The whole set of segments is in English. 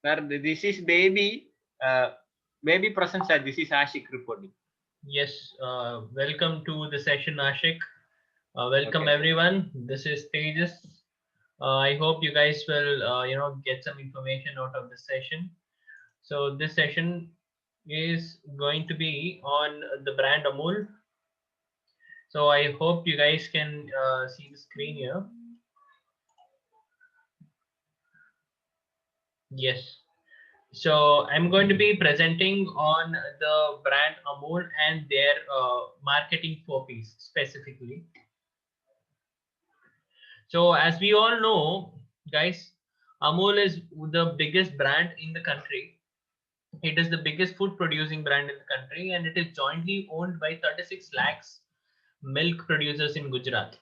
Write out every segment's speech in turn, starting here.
Sir, this is baby. Baby present, sir. This is Ashik reporting. Yes, welcome to the session, Ashik. Welcome Okay. everyone. This is Tejas. I hope you guys will, get some information out of this session. So this session is going to be on the brand Amul. So I hope you guys can see the screen here. Yes. So I'm going to be presenting on the brand Amul and their marketing copies specifically. So as we all know, guys, Amul is the biggest brand in the country. It is the biggest food producing brand in the country, and it is jointly owned by 36 lakhs milk producers in Gujarat.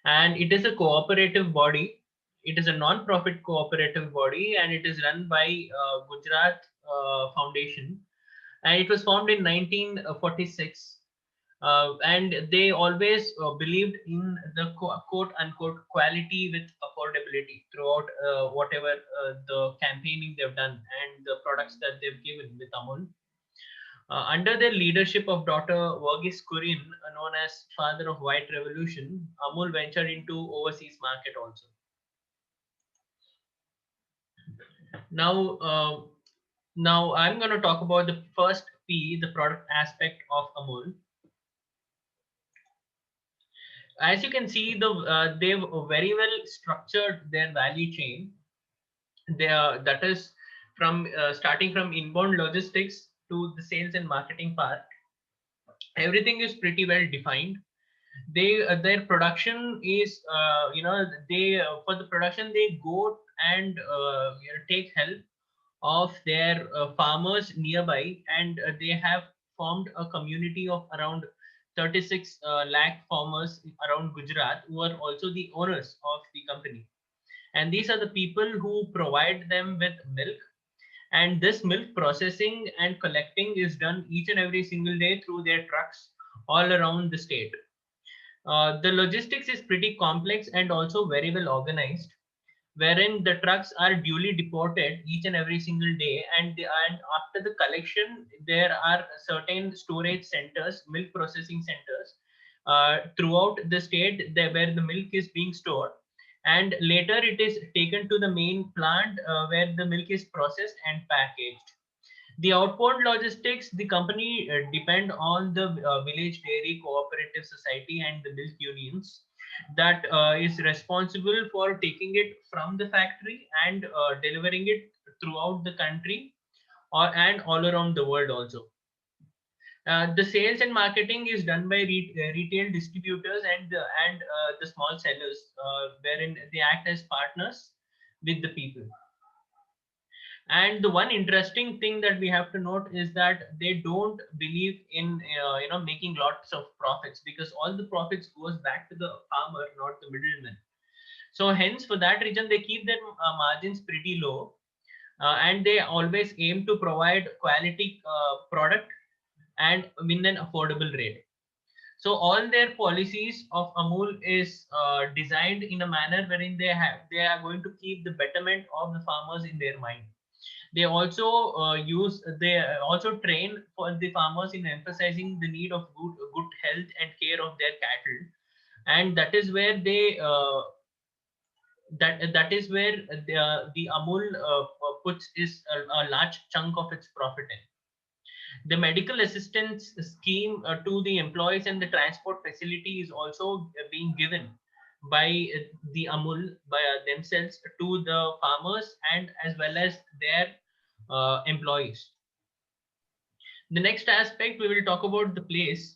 And it is a cooperative body. It is a non-profit cooperative body, and it is run by Gujarat Foundation. And it was formed in 1946, and they always believed in the quote unquote quality with affordability throughout whatever the campaigning they've done and the products that they've given with Amul. Under their leadership of Dr. Verghese Kurian, known as father of white revolution, Amul ventured into overseas market also. Now, now I'm going to talk about the first P, the product aspect of Amul. As you can see, they've very well structured their value chain. They are, that is from starting from inbound logistics to the sales and marketing part. Everything is pretty well defined. They their production is they for the production they go and take help of their farmers nearby, and they have formed a community of around 36 lakh farmers around Gujarat who are also the owners of the company. And these are the people who provide them with milk. And this milk processing and collecting is done each and every single day through their trucks all around the state. The logistics is pretty complex and also very well organized, wherein the trucks are duly deported each and every single day, and after the collection there are certain storage centers, milk processing centers throughout the state there, where the milk is being stored, and later it is taken to the main plant where the milk is processed and packaged. The outbound logistics, the company depend on the village dairy cooperative society and the milk unions that is responsible for taking it from the factory and delivering it throughout the country or and all around the world also. The sales and marketing is done by retail distributors and the small sellers, wherein they act as partners with the people. And the one interesting thing that we have to note is that they don't believe in making lots of profits, because all the profits goes back to the farmer, not the middleman. So hence for that reason they keep their margins pretty low, and they always aim to provide quality product and win an affordable rate. So all their policies of Amul is designed in a manner wherein they are going to keep the betterment of the farmers in their mind. They also they also train for the farmers in emphasizing the need of good health and care of their cattle, and that is where they that is where the Amul puts is a large chunk of its profit in. The medical assistance scheme to the employees and the transport facility is also being given by the Amul by themselves to the farmers and as well as their employees. The next aspect we will talk about the place.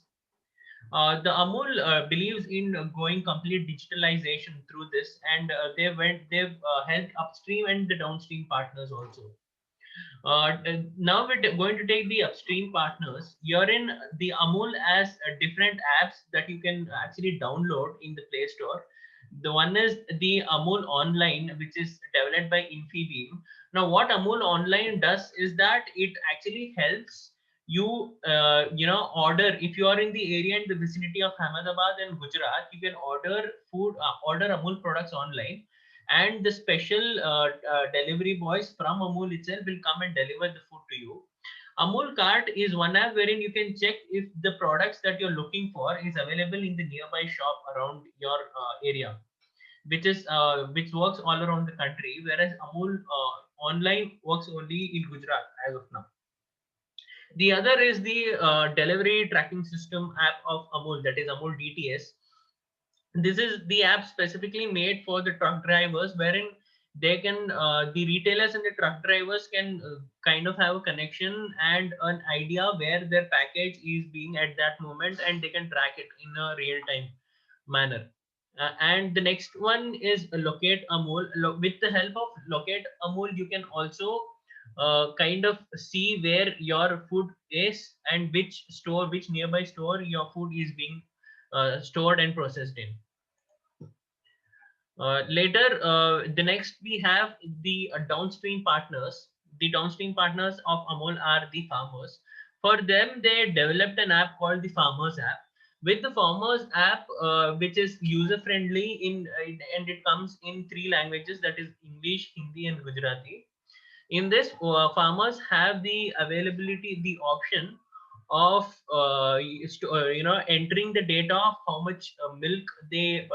The Amul believes in going complete digitalization through this, and they've helped upstream and the downstream partners also. Now we're going to take the upstream partners. You're in the Amul as different apps that you can actually download in the Play Store. The one is the Amul Online, which is developed by Infibeam. Now, what Amul Online does is that it actually helps you, order. If you are in the area in the vicinity of Ahmedabad and Gujarat, you can order food, order Amul products online. and the special delivery boys from Amul itself will come and deliver the food to you. Amul Cart is one app wherein you can check if the products that you're looking for is available in the nearby shop around your area, which works all around the country, whereas Amul online works only in Gujarat as of now. The other is the delivery tracking system app of Amul, that is Amul DTS. This is the app specifically made for the truck drivers, wherein they can the retailers and the truck drivers can kind of have a connection and an idea where their package is being at that moment, and they can track it in a real time manner. And the next one is Locate Amul. With the help of Locate Amul, you can also kind of see where your food is and which nearby store your food is being stored and processed in. Later, the next we have the downstream partners. The downstream partners of Amul are the farmers. For them, they developed an app called the Farmers app. With the Farmers app, which is user friendly and it comes in three languages, that is English, Hindi, and Gujarati. In this, farmers have the availability, the option of entering the data of how much milk they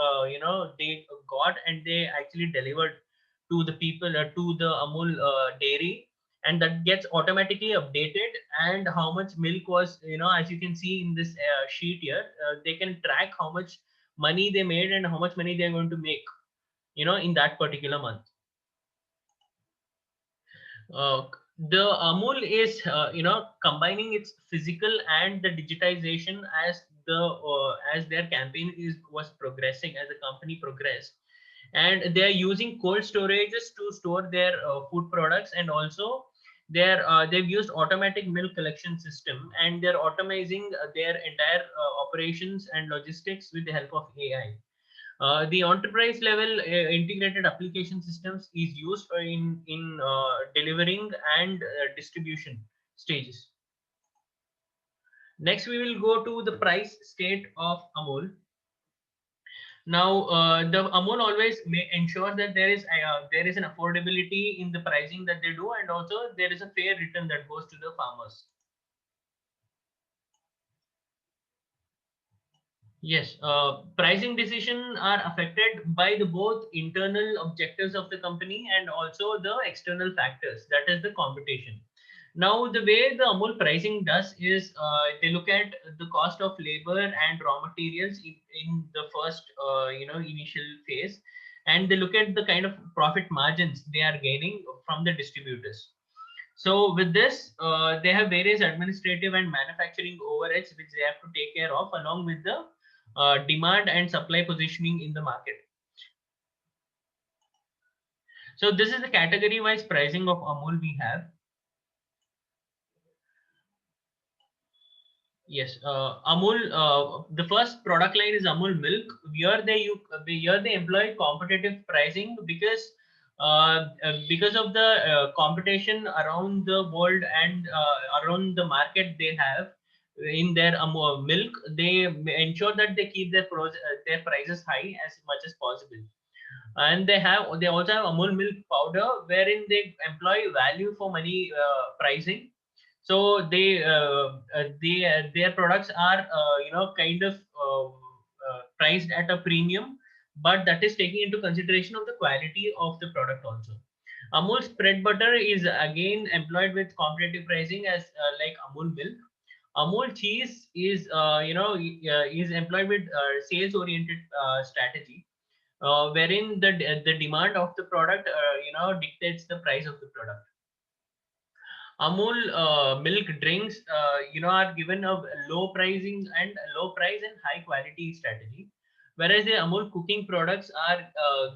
they got and they actually delivered to the people, to the Amul dairy, and that gets automatically updated. And how much milk was, as you can see in this sheet here, they can track how much money they made and how much money they're going to make, in that particular month. uh, the Amul is combining its physical and the digitization as their campaign is was progressing, as the company progressed, and they are using cold storages to store their food products, and also they've used automatic milk collection system, and they're automizing their entire operations and logistics with the help of AI. The enterprise level integrated application systems is used in delivering and distribution stages. Next, we will go to the price state of Amul. Now, the Amul always ensure that there is an affordability in the pricing that they do, and also there is a fair return that goes to the farmers. Yes, pricing decisions are affected by the both internal objectives of the company and also the external factors, that is the competition. Now, the way the Amul pricing does is they look at the cost of labor and raw materials in the first, initial phase, and they look at the kind of profit margins they are gaining from the distributors. So with this, they have various administrative and manufacturing overheads which they have to take care of, along with the demand and supply positioning in the market. So this is the category-wise pricing of Amul we have. Yes, Amul. The first product line is Amul Milk. Here they employ competitive pricing because of the competition around the world and around the market they have in their Amul milk. They ensure that they keep their prices high as much as possible. And they also have Amul milk powder, wherein they employ value for money pricing. So their products are kind of priced at a premium, but that is taking into consideration of the quality of the product also. Amul spread butter is again employed with competitive pricing as like Amul milk. Amul cheese is is employed with sales oriented strategy, wherein the demand of the product dictates the price of the product. Amul milk drinks are given a low price and high quality strategy, whereas the Amul cooking products are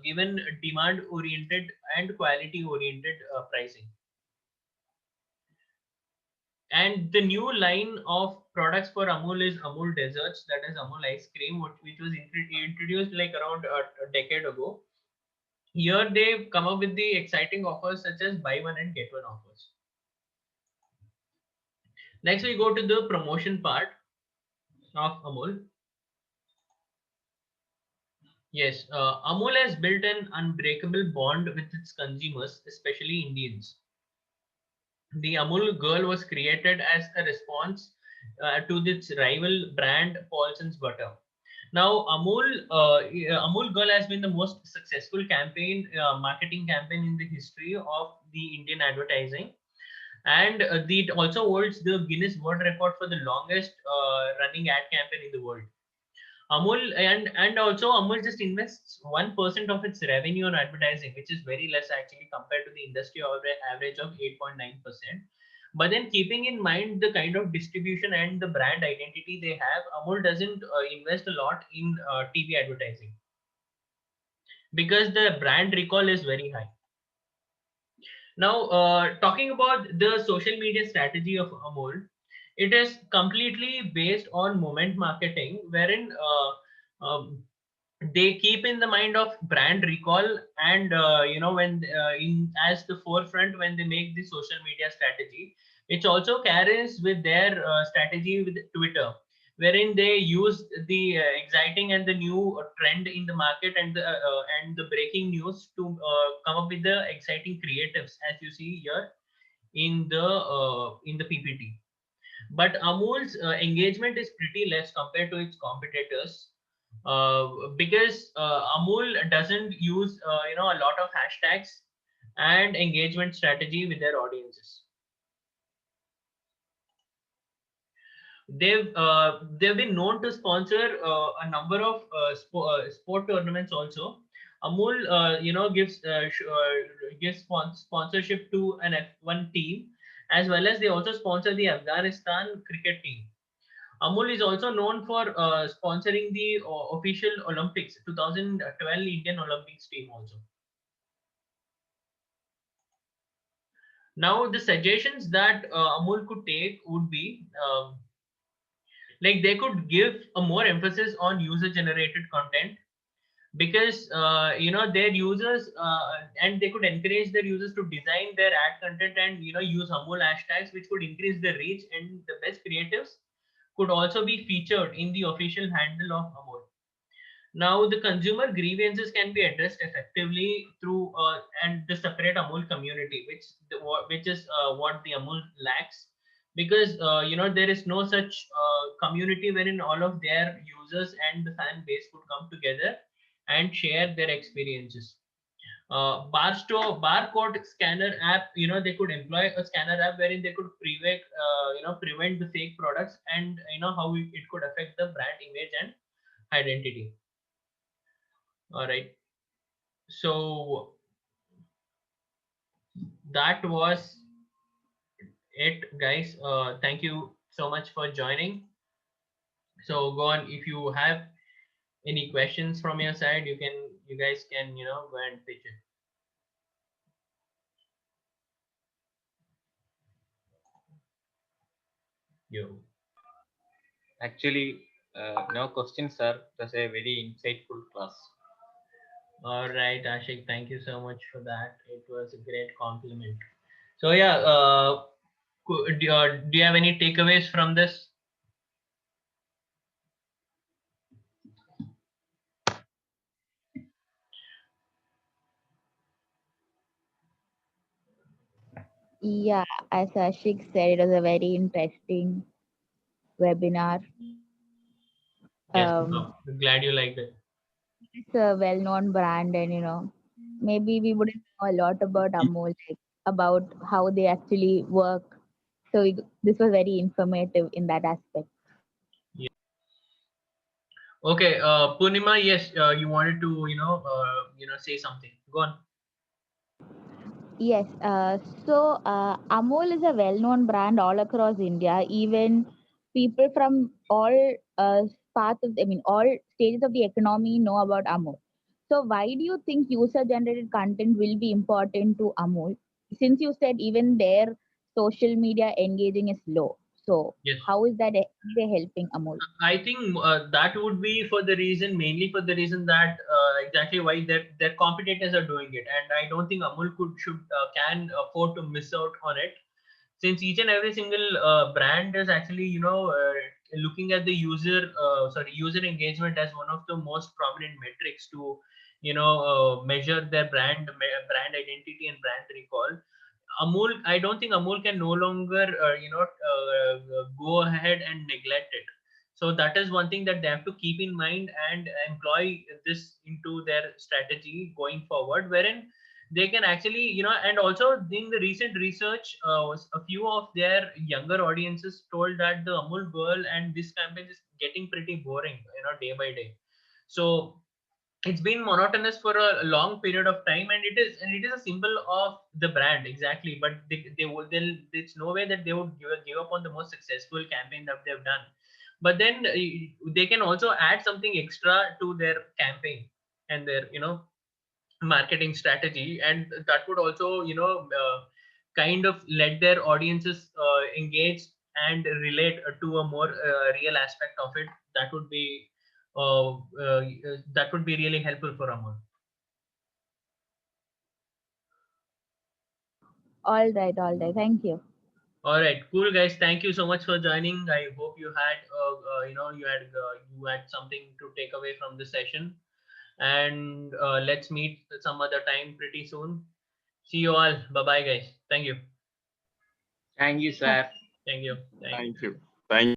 given demand oriented and quality oriented pricing. And the new line of products for Amul is Amul desserts, that is Amul ice cream, which was introduced like around a decade ago. Here they've come up with the exciting offers such as buy one and get one offers. Next, we go to the promotion part of Amul. Yes, Amul has built an unbreakable bond with its consumers, especially Indians. The Amul Girl was created as a response to its rival brand Paulson's Butter. Now, Amul Girl has been the most successful marketing campaign in the history of the Indian advertising, and it also holds the Guinness World Record for the longest running ad campaign in the world. And also Amul just invests 1% of its revenue on advertising, which is very less actually compared to the industry average of 8.9%. But then keeping in mind the kind of distribution and the brand identity they have, Amul doesn't invest a lot in TV advertising because the brand recall is very high. Now, talking about the social media strategy of Amul, it is completely based on moment marketing, wherein they keep in the mind of brand recall, and when in as the forefront when they make the social media strategy, which also carries with their strategy with Twitter, wherein they use the exciting and the new trend in the market and the breaking news to come up with the exciting creatives, as you see here in the PPT. But Amul's engagement is pretty less compared to its competitors, because Amul doesn't use a lot of hashtags and engagement strategy with their audiences. They've been known to sponsor a number of sport tournaments also. Amul gives sponsorship to an F1 team, as well as they also sponsor the Afghanistan cricket team. Amul is also known for sponsoring the official Olympics 2012 Indian Olympics team also. Now, the suggestions that Amul could take would be, like, they could give a more emphasis on user generated content, because their users, and they could encourage their users to design their ad content and use Amul hashtags, which could increase the reach, and the best creatives could also be featured in the official handle of Amul. Now, the consumer grievances can be addressed effectively through and the separate Amul community, which is what the Amul lacks, because there is no such community wherein all of their users and the fan base could come together and share their experiences. Barcode scanner app, they could employ a scanner app wherein they could prevent the fake products, and how it could affect the brand image and identity. All right. So that was it, guys. Thank you so much for joining. So go on. If you have any questions from your side, you guys can go and pitch it. You. Actually, no questions, sir. It was a very insightful class. All right, Ashik. Thank you so much for that. It was a great compliment. So yeah, do you have any takeaways from this? Yeah, as Ashik said, it was a very interesting webinar. Yes, Um, glad you liked it. it's a well-known brand, and maybe we wouldn't know a lot about Amul, like about how they actually work. So this was very informative in that aspect. Yeah. Okay, Purnima. Yes, you wanted to say something. Go on. Yes, Amul is a well-known brand all across India. Even people from all parts of, I mean, all stages of the economy know about Amul. So, why do you think user-generated content will be important to Amul? Since you said even their social media engaging is low, so Yes. how is that they helping Amul? I think that would be for the reason, mainly for the reason that exactly why their competitors are doing it, and I don't think Amul could should can afford to miss out on it, since each and every single brand is actually looking at the user engagement as one of the most prominent metrics to measure their brand identity and brand recall. Amul, I don't think Amul can no longer, go ahead and neglect it. So that is one thing that they have to keep in mind and employ this into their strategy going forward, wherein they can actually, and also in the recent research, a few of their younger audiences told that the Amul girl and this campaign is getting pretty boring, day by day. So it's been monotonous for a long period of time, and it is a symbol of the brand, exactly, but they'll it's no way that they would give up on the most successful campaign that they've done. But then they can also add something extra to their campaign and their marketing strategy, and that would also kind of let their audiences engage and relate to a more real aspect of it. That would be really helpful for Amol. All right. Thank you. All right, cool guys, thank you so much for joining. I hope you had you had something to take away from the session, and let's meet some other time pretty soon. See you all. Bye bye guys. Thank you. Thank you, sir. Thank you. Thank you. Thank you. Thank you.